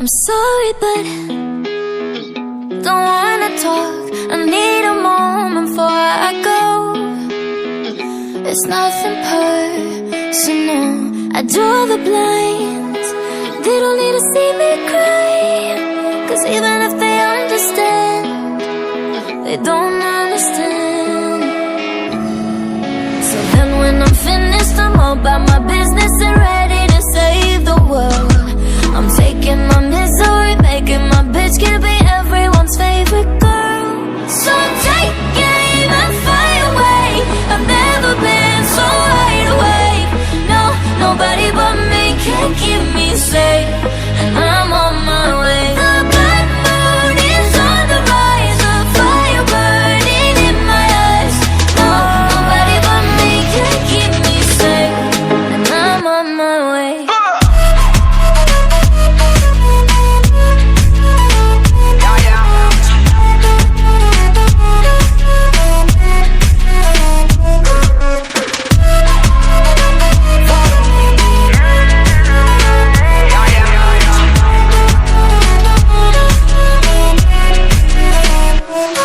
I'm sorry, but don't wanna talk. I need a moment before I go. It's nothing personal. I draw the blinds. They don't need to see me cry, 'cause even if they understand, they don't understand. So then when I'm finished, I'm all about my business and ready to save the world. I'm taking my misery, making my bitch can be everyone's favorite girl. So take aim and fly away. I've never been so wide awake. No, nobody but me can keep me safe, and I'm on my way. The bad moon is on the rise, a fire burning in my eyes. No, nobody but me can keep me safe, and I'm on my way.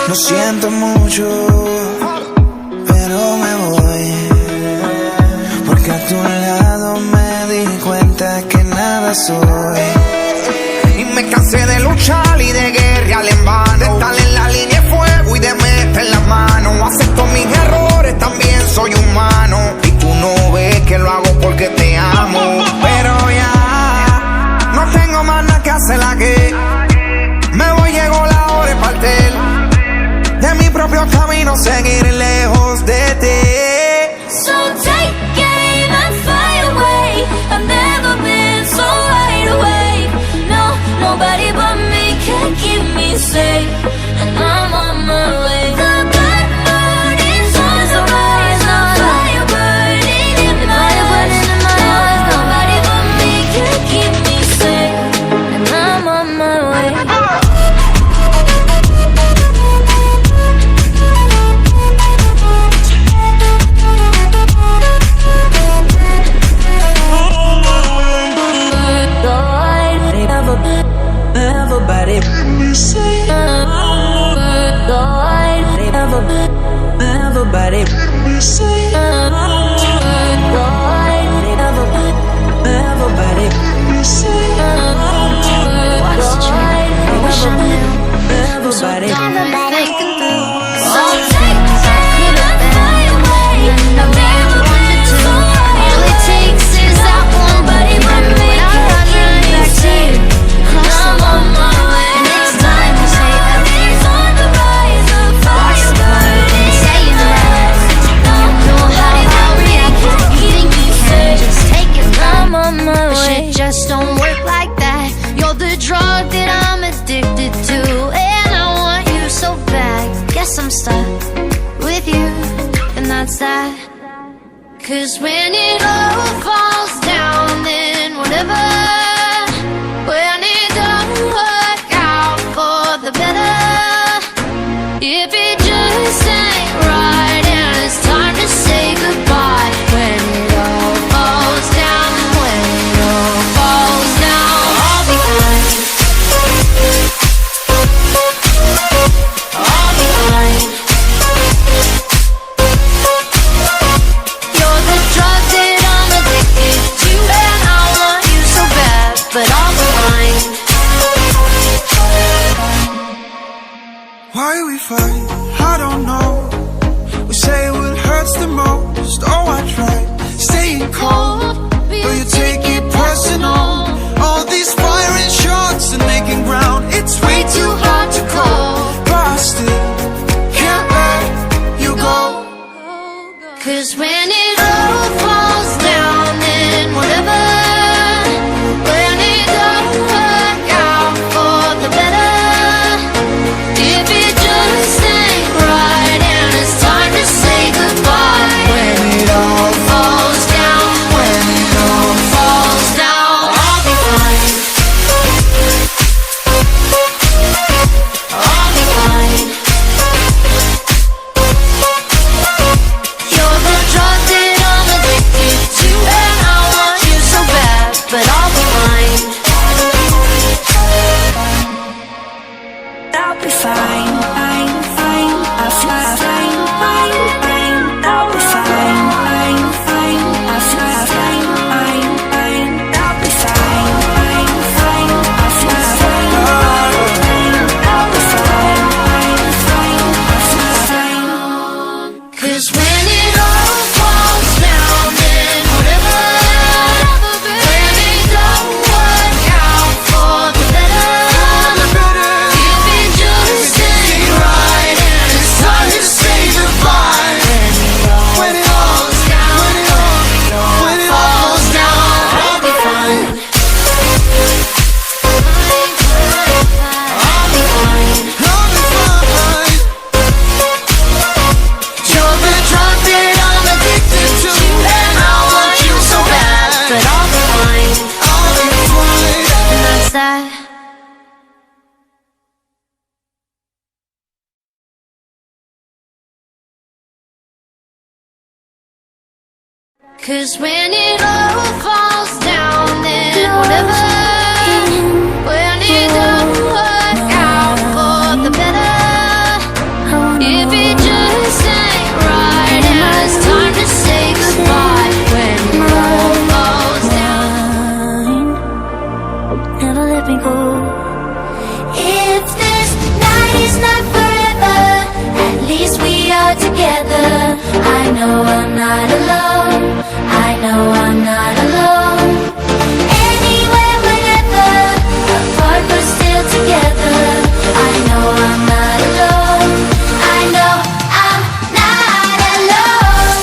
Lo siento mucho, pero me voy, porque a tu lado me di cuenta que nada soy. Y me cansé de luchar y de guerrear en vano, de estar en la línea de fuego y de meter la mano. Acepto mis errores, también soy humano, y tú no ves que lo hago porque te amo. Pero ya no tengo más nada que hacer aquí. Me voy, llegó la hora de partir de mi propio camino, seguir lejos de ti. So take aim and fly away. I've never been so wide awake. No, nobody but me can keep me safe, and I'm on my way. The black moon is on the rise, a fire burning in my eyes. No, nobody but me can keep me safe, and I'm on my way. Everybody, everybody, just don't work like that. You're the drug that I'm addicted to, and I want you so bad. Guess I'm stuck with you, and that's that. 'Cause when it all falls down, then whatever. When it don't work out for the better, if it just ain't right and it's time to say goodbye. When it all falls down, when it all falls down, I'll be fine. I'll be fine. You're the drug that I'm 'Cause when it all falls down, then whatever. When it don't work out for the better, if it just ain't right, and it's time to say goodbye. When it all falls down, never let me go. If this night is not forever, at least we are together. I know I'm not alone. I know I'm not alone. Anywhere, whenever, apart but still together. I know I'm not alone. I know I'm not alone.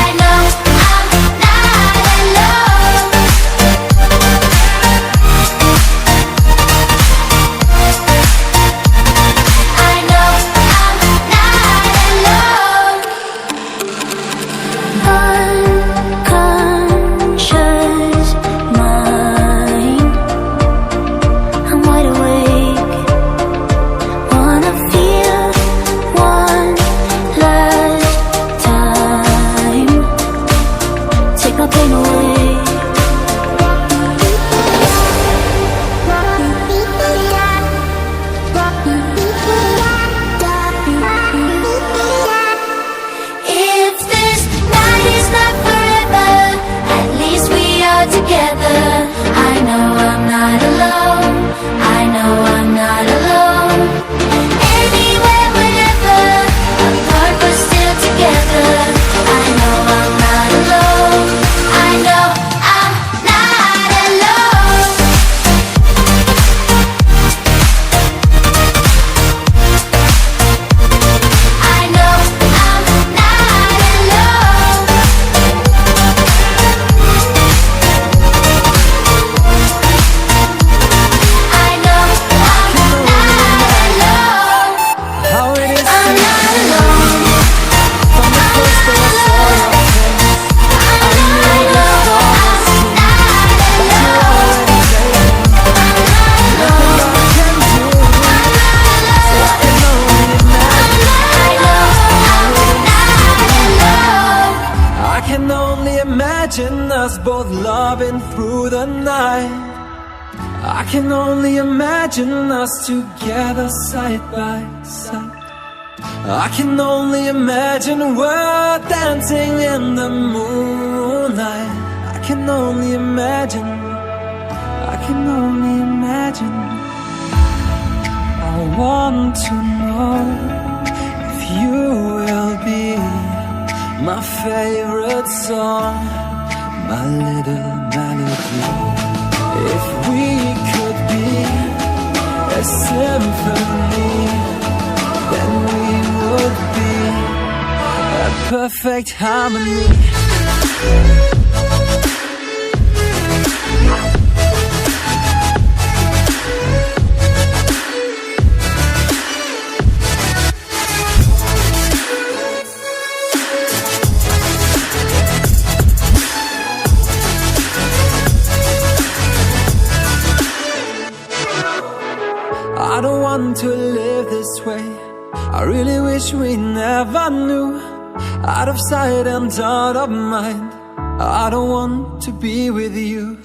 I know I'm not alone. I know I'm not alone. Unconscious mind, I'm wide awake. Wanna feel one last time. Take my pain away. If this night is not forever, at least we are together. I know I'm not alone. I know I'm not alone. Anywhere, whenever, apart but still together. I know I'm not alone. I know I'm not alone. I know I'm not alone. I know I'm not alone. How it is I'm not alone. from the first day I saw your face. I knew this love was true. You already taken nothing I can do. So I can only imagine. I can only imagine us both loving through the night. I can only imagine us together side by side. I can only imagine we're dancing in the moonlight. I can only imagine. I can only imagine. I want to know if you will be my favorite song, my little melody. If we could be a symphony, then we would be a perfect harmony. I don't want to live this way. I really wish we never knew. Out of sight and out of mind, I don't want to be with you.